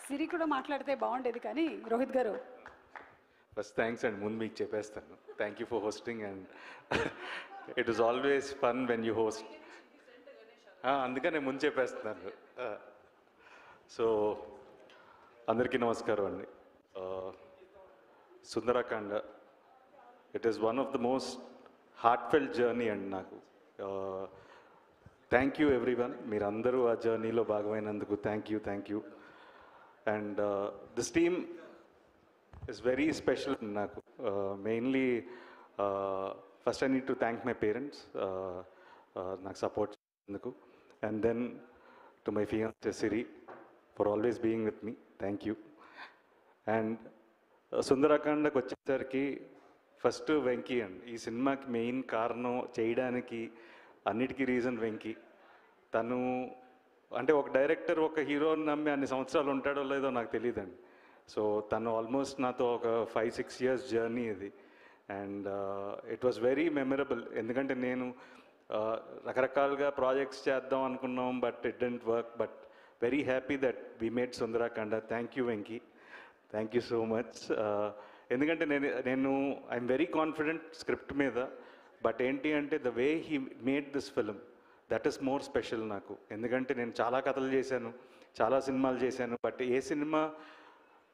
సిరి కూడా మాట్లాడితే బాగుండేది కానీ రోహిత్ గారు. ఫస్ట్ థ్యాంక్స్ అండ్ ముందు మీకు చెప్పేస్తాను. Thank you for hosting and it is always fun when you host. అందుకనే ముందు చెప్పేస్తున్నాను. సో అందరికీ నమస్కారం అండి. Sundarakanda it is one of the most heartfelt journey అండి నాకు. థ్యాంక్ యూ ఎవ్రీవన్, మీరందరూ ఆ జర్నీలో భాగమైనందుకు thank you. And this team is very special నాకు. Mainly first I need to thank my parents నాకు సపోర్ట్ చేసినందుకు. And then to my fiancee Siri for always being with me, thank you. And సుందరకాండకు వచ్చేసరికి first Venky అండి. ఈ సినిమాకి main కారణం చేయడానికి అన్నిటికీ రీజన్ వెంకీ. తను అంటే ఒక డైరెక్టర్ ఒక హీరోని నమ్మి అన్ని సంవత్సరాలు ఉంటాడో లేదో నాకు తెలియదండి. సో తను ఆల్మోస్ట్ నాతో ఒక 5-6 years జర్నీ ఇది. And it was very memorable, ఎందుకంటే నేను రకరకాలుగా ప్రాజెక్ట్స్ చేద్దాం అనుకున్నాం, but it didn't work. But very happy that we made Sundarakanda. Thank you Venky, thank you so much. ఎందుకంటే నేను ఐఎమ్ వెరీ కాన్ఫిడెంట్ స్క్రిప్ట్ మీద, బట్ ఏంటి అంటే the way he made this film, that is more special నాకు. ఎందుకంటే నేను చాలా కథలు చేశాను, చాలా సినిమాలు చేశాను, బట్ ఏ సినిమా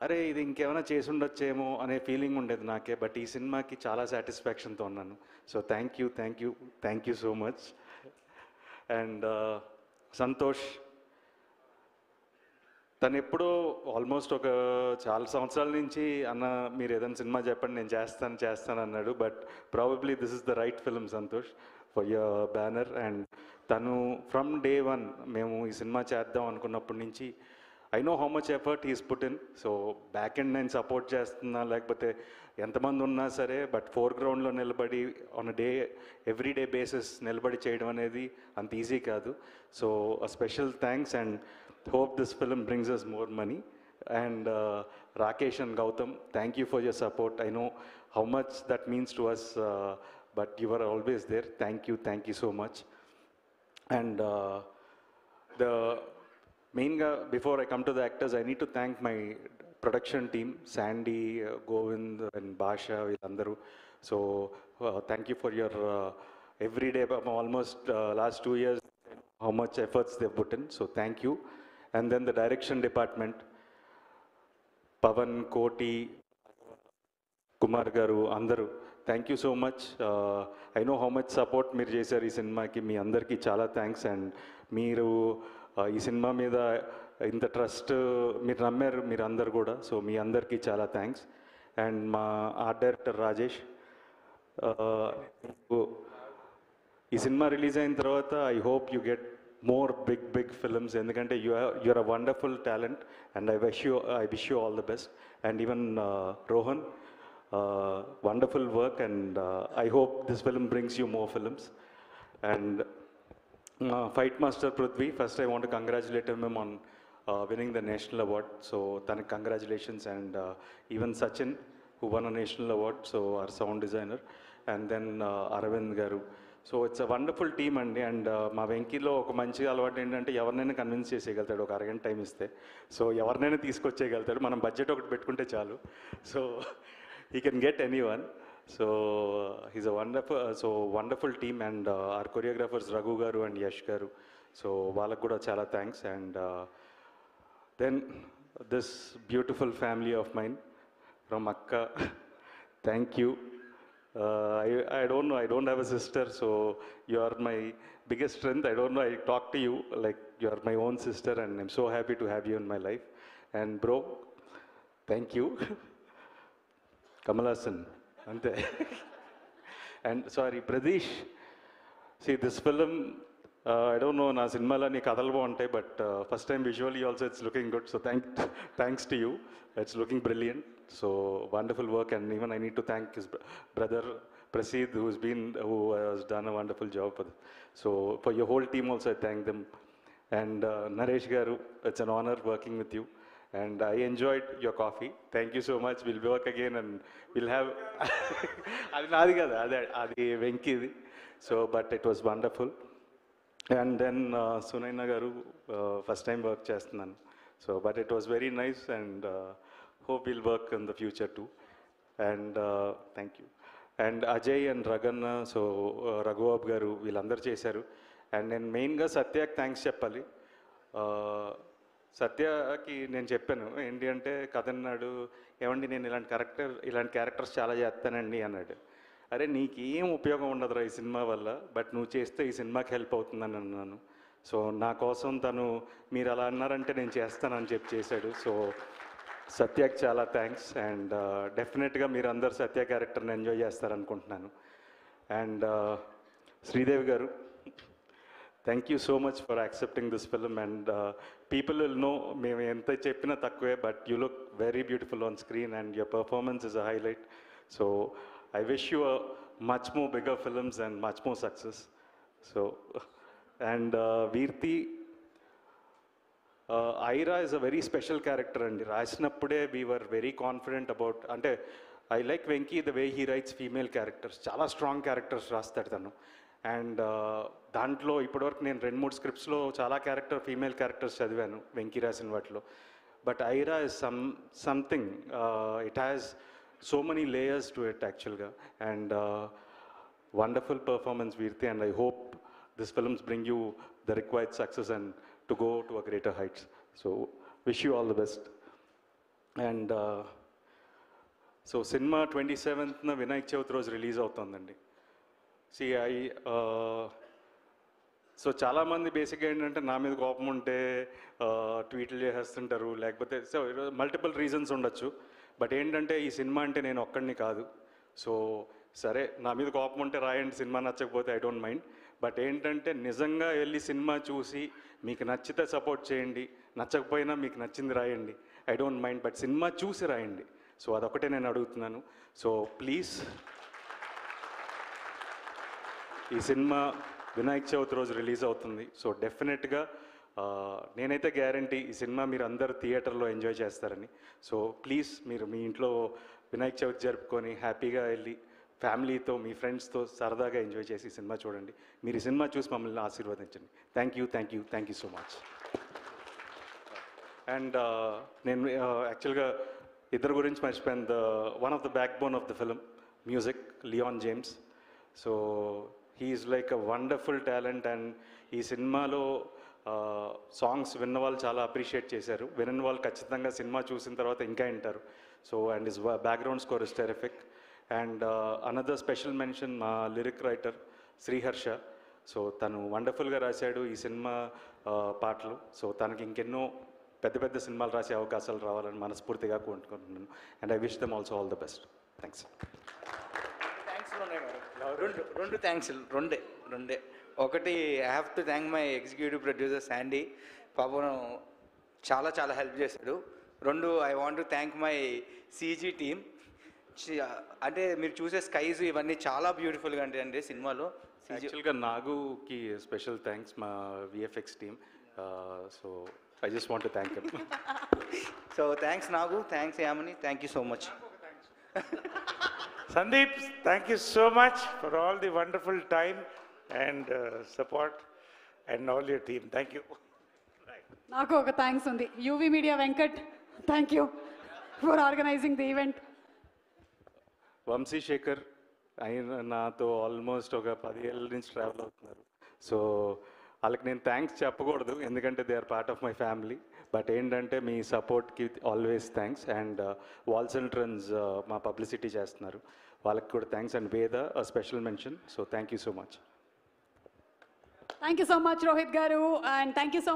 అరే ఇది ఇంకేమైనా చేసి ఉండొచ్చేమో అనే ఫీలింగ్ ఉండేది నాకే. బట్ ఈ సినిమాకి చాలా సాటిస్ఫాక్షన్తో ఉన్నాను. So thank you so much. And Santosh, తను ఎప్పుడో ఆల్మోస్ట్ ఒక చాలా సంవత్సరాల నుంచి అన్న మీరు ఏదైనా సినిమా చెప్పండి నేను చేస్తాను అన్నాడు. But probably this is the right film Santosh for your banner. And తను ఫ్రమ్ డే వన్ మేము ఈ సినిమా చేద్దాం అనుకున్నప్పటి నుంచి I know how much effort he's put in. So back end నేను సపోర్ట్ చేస్తున్నా, లేకపోతే ఎంతమంది ఉన్నా సరే, బట్ ఫోర్గ్రౌండ్లో నిలబడి ఆన్ ఎవ్రీ డే బేసిస్ నిలబడి చేయడం అనేది అంత ఈజీ కాదు. So a special thanks and hope this film brings us more money. And Rakesh and Gautam, thank you for your support. I know how much that means to us, but you were always there. Thank you so much. And the main before I come to the actors, I need to thank my production team, Sandy, Govind and Basha villandaru. So thank you for your every day, almost last 2 years, how much efforts they've put in. So thank you. And then the direction department, Pavan, Koti, Kumar garu, andaru, thank you so much. I know how much support meer chesaru ee cinema ki, mee andarki chala thanks. And meeru ee cinema meeda inta trust meer nammaru meer andaru kuda, so mee andarki chala thanks. And ma art director Rajesh, ee cinema release ayin tarvata I hope you get more big films, ఎందుకంటే you're a wonderful talent and I wish you all the best. And even Rohan, wonderful work, and I hope this film brings you more films. And Fight Master Prithvi, first I want to congratulate him on winning the national award, so thank congratulations. And even Sachin, who won a national award, so our sound designer. And then Aravind garu. So it's a wonderful team అండి. And మా వెంకీలో ఒక మంచి అలవాటు ఏంటంటే ఎవరినైనా convince చేసేయగలుగుతాడు ఒక అరగంట time ఇస్తే. సో ఎవరినైనా తీసుకొచ్చేయగలుగుతాడు, మనం బడ్జెట్ ఒకటి పెట్టుకుంటే చాలు. So he can get anyone. So he's a wonderful team. And our choreographers Raghu గారు అండ్ యష్ గారు, సో వాళ్ళకు కూడా చాలా thanks. And then this beautiful family of mine from అక్క, thank you. I don't know, I don't have a sister, so you are my biggest strength. I don't know, I talk to you like you are my own sister, and I'm so happy to have you in my life. And bro, thank you. Kamal Hassan, ante. And sorry, Pradesh, see this film, I don't know, na cinema la nee kadalu baaguntayi, but first time visually also it's looking good, so thanks to you. It's looking brilliant. So wonderful work. And even I need to thank his brother Prasid, who has done a wonderful job for this. So for your whole team also I thank them. And Naresh garu, it's an honor working with you, and I enjoyed your coffee. Thank you so much. We'll work again and we'll have adi naadi kada, adi Venkidi. So but it was wonderful. And then Sunaina garu, first time work చేస్తున్నాను. So but it was very nice and hope will work in the future too and thank you and Ajay and Raganna so Raghubabu garu వీళ్ళందరూ చేశారు and నేను మెయిన్గా సత్యకి thanks చెప్పాలి. సత్యకి నేను చెప్పాను ఏంటి అంటే కథ అన్నాడు, ఏమండి నేను ఇలాంటి క్యారెక్టర్స్ చాలా చేస్తానండి అన్నాడు. అరే నీకేం ఉపయోగం ఉండదురా ఈ సినిమా వల్ల, బట్ నువ్వు చేస్తే ఈ సినిమాకి హెల్ప్ అవుతుందని అన్నాను. సో నా కోసం తను మీరు అలా అన్నారంటే నేను చేస్తానని చెప్పి చేశాడు. సో సత్యకి చాలా థ్యాంక్స్ అండ్ డెఫినెట్గా మీరు అందరు సత్య క్యారెక్టర్ని ఎంజాయ్ చేస్తారనుకుంటున్నాను. అండ్ శ్రీదేవి గారు, thank you so much for accepting this film and people will know మేము ఎంత చెప్పినా తక్కువే, but you look very beautiful on screen and your performance is a highlight. So I wish you a much more bigger films and much more success. So, and Veerti, Aira is a very special character and రాసినప్పుడే we were very confident about, అంటే I like Venki the way he writes female characters, చాలా strong characters రాస్తాడు తను. And దాంట్లో ఇప్పటివరకు నేను 2-3 స్క్రిప్ట్స్లో చాలా female characters చదివాను వెంకీ రాసిన వాటిలో. But Ira is something, it has so many layers to it actually and wonderful performance Veerti and I hope this films bring you the required success and to go to a greater heights. So wish you all the best. And so cinema 27th na Vinayak Chauthi roju release avutundandi. See so చాలామంది బేసిక్గా ఏంటంటే నా మీద కోపం ఉంటే ట్వీట్లు చేసేస్తుంటారు, లేకపోతే so multiple reasons ఉండొచ్చు. బట్ ఏంటంటే ఈ సినిమా అంటే నేను ఒక్కడిని కాదు. సో సరే నా మీద కోపం ఉంటే రాయండి, సినిమా నచ్చకపోతే ఐ డోంట్ మైండ్. బట్ ఏంటంటే నిజంగా వెళ్ళి సినిమా చూసి మీకు నచ్చితే సపోర్ట్ చేయండి, నచ్చకపోయినా మీకు నచ్చింది రాయండి, I don't mind. But cinema చూసి రాయండి. సో అదొకటే నేను అడుగుతున్నాను. సో ప్లీజ్ ఈ సినిమా వినాయక చవితి రోజు రిలీజ్ అవుతుంది. సో డెఫినెట్గా నేనైతే గ్యారంటీ ఈ సినిమా మీరు అందరూ థియేటర్లో ఎంజాయ్ చేస్తారని. సో ప్లీజ్ మీరు మీ ఇంట్లో వినాయక చవితి జరుపుకొని హ్యాపీగా వెళ్ళి ఫ్యామిలీతో మీ ఫ్రెండ్స్తో సరదాగా ఎంజాయ్ చేసి ఈ సినిమా చూడండి. మీరు ఈ సినిమా చూసి మమ్మల్ని ఆశీర్వదించండి. Thank you so much. And నేను యాక్చువల్గా ఇద్దరు గురించి మర్చిపోయాను. One of the backbone of the film music Leon James. So he is like a wonderful talent and ఈ సినిమాలో సాంగ్స్ విన్న వాళ్ళు చాలా అప్రిషియేట్ చేశారు. వినని వాళ్ళు ఖచ్చితంగా సినిమా చూసిన తర్వాత ఇంకా వింటారు. So and his background score is terrific. And another special mention మా లిరిక్ రైటర్ శ్రీహర్ష. సో తను వండర్ఫుల్గా రాశాడు ఈ సినిమా పాటలు. సో తనకి ఇంకెన్నో పెద్ద సినిమాలు రాసే అవకాశాలు రావాలని మనస్ఫూర్తిగా కోరుకుంటున్నాను. And I wish them also all the best. Thanks. రెండు థ్యాంక్స్ రెండే. ఒకటి, I have to thank my executive producer Sandy, పాపం చాలా హెల్ప్ చేశాడు. రెండు, I want to thank my CG team. అంటే మీరు చూసే స్కైస్ ఇవన్నీ చాలా బ్యూటిఫుల్గా ఉంటాయండి సినిమాలో. యాక్చువల్గా నాగుకి స్పెషల్ థ్యాంక్స్, మా VFX team. So I just want to thank him. So thanks Nagu, thanks Yamini, thank you so much. Sandeep, thank you so much for all the wonderful time and support and all your team. Thank you. నాకు ఒక thanks ఉంది. UV media Venkat, thank you for organising the event. Vamsi Shekhar ఆయన నాతో almost ఒక 10 ఏళ్ళ నుంచి travel అవుతున్నారు. So వాళ్ళకి నేను థ్యాంక్స్ చెప్పకూడదు ఎందుకంటే they are part of my family. But ఏంటంటే మీ సపోర్ట్కి always thanks. And walls and trends మా పబ్లిసిటీ చేస్తున్నారు, వాళ్ళకి కూడా thanks. And Veda special mention. So thank you so much. Thank you so much Rohit garu, and thank you so